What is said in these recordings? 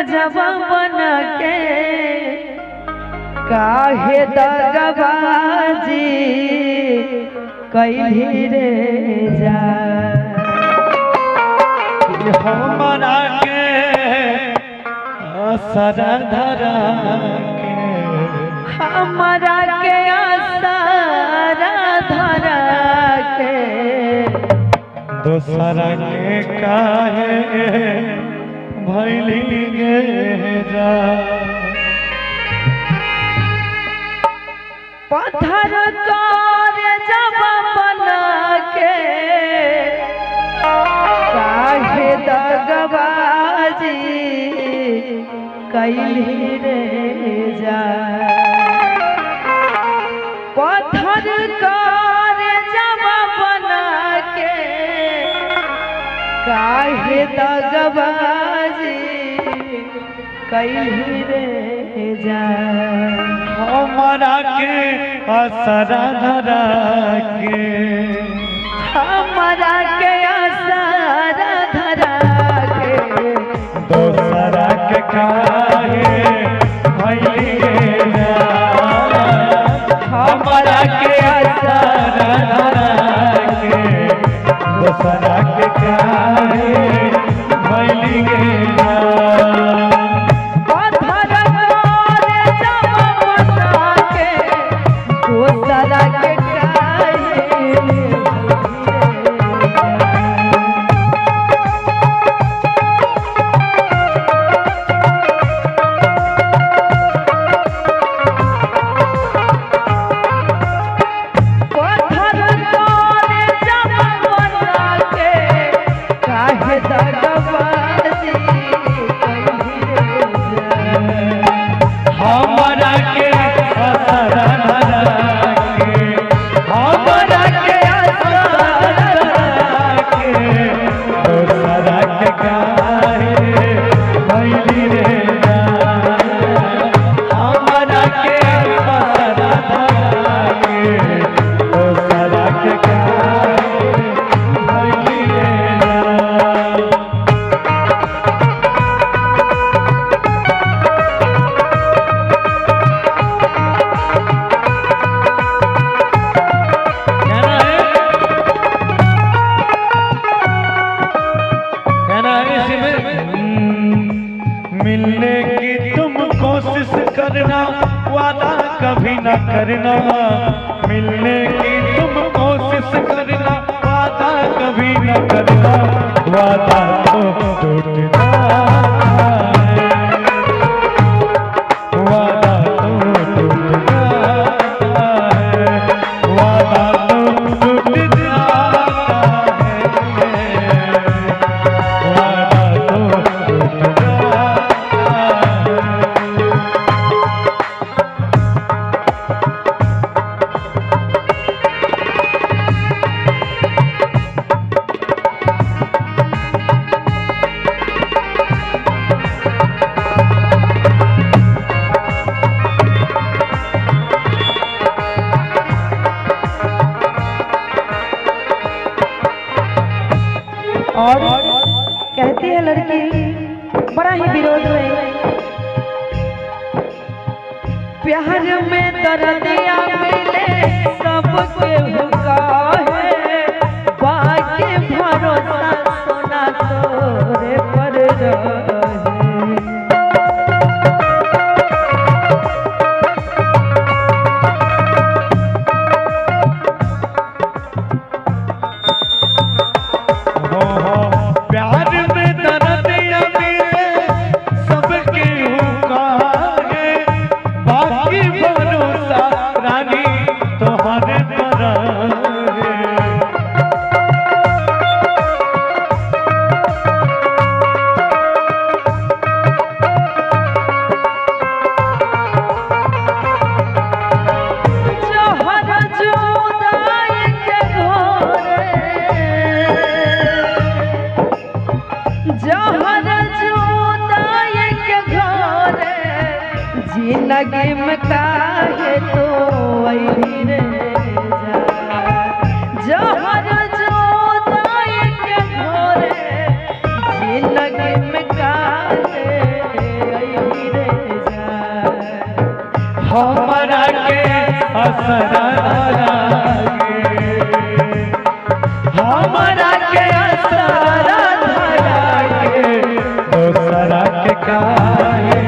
गजबा बन के काहे दगबाजी कैली रे जा हमारा के असरा धरा के हमारा के असरा धरा के दोसरा के काहे भैली गे जा पत्थर कर जब बना के काहे दगबाजी कैली रे जा पत्थर कर जब बना के काहे दगबाजी कैली रे जा हमारा के असरा धरा के हमारा के असरा धरा के दोसरा के काहे भैली गे जा हमारा के असरा धरा के दोसरा के काहे भैली गे जा मिलने की तुम कोशिश करना वादा कभी न करना मिलने की तुम कोशिश करना वादा कभी न करना वादा तो टूटता है वादा तो टूटता है वादा तो टूट जाता है वादा तो टूट और कहती है लड़की बड़ा ही विरोध में प्यार में दर्दिया मिले सबके हुक्का है बाकी भरोसा सोना तोरे पर रहे जिंदगी में काहे तो वही रे जहर जोताई के घोरे जिंदगी में काहे असरा लागे हमारा के असरा लागे दोसरा के काहे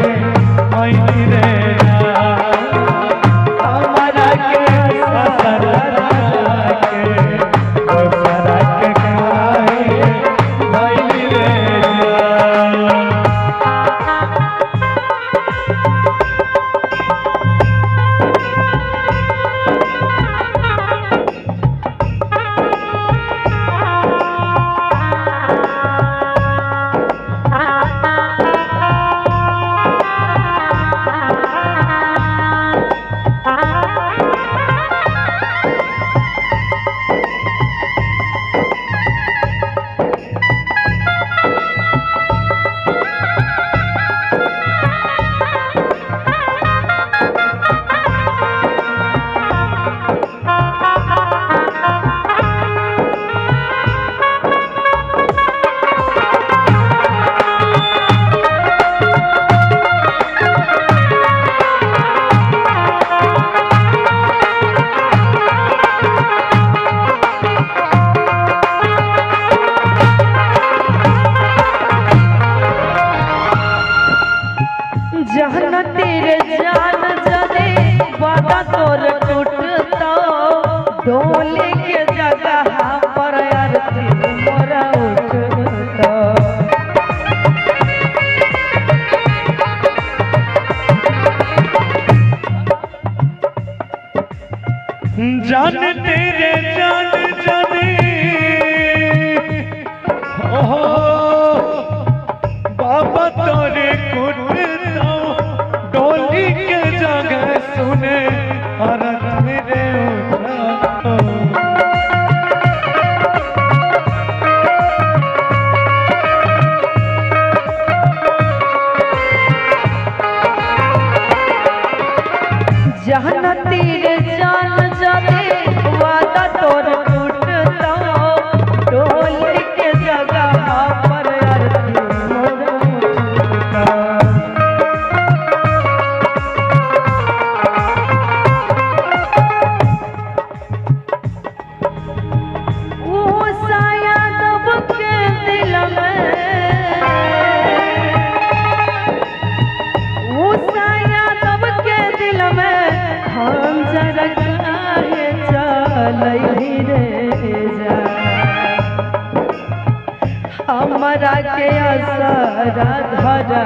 मैनी रे हमारा के असरा लागे दोसरा के काहे मैनी रे जहन तेरे जान जदे वादा तोर टूटता डोले के जगह पर अर्थी मोरा उठता जान तेरे जान जाने ओहो बाबा तोरे कुटता डोली के जगह सुने अरग मेरे उठा जहन तेरे जान जाने वादा तोर टूटता डोले के जगह पर अर्थी मोरा उठता हमारा के असरा धरा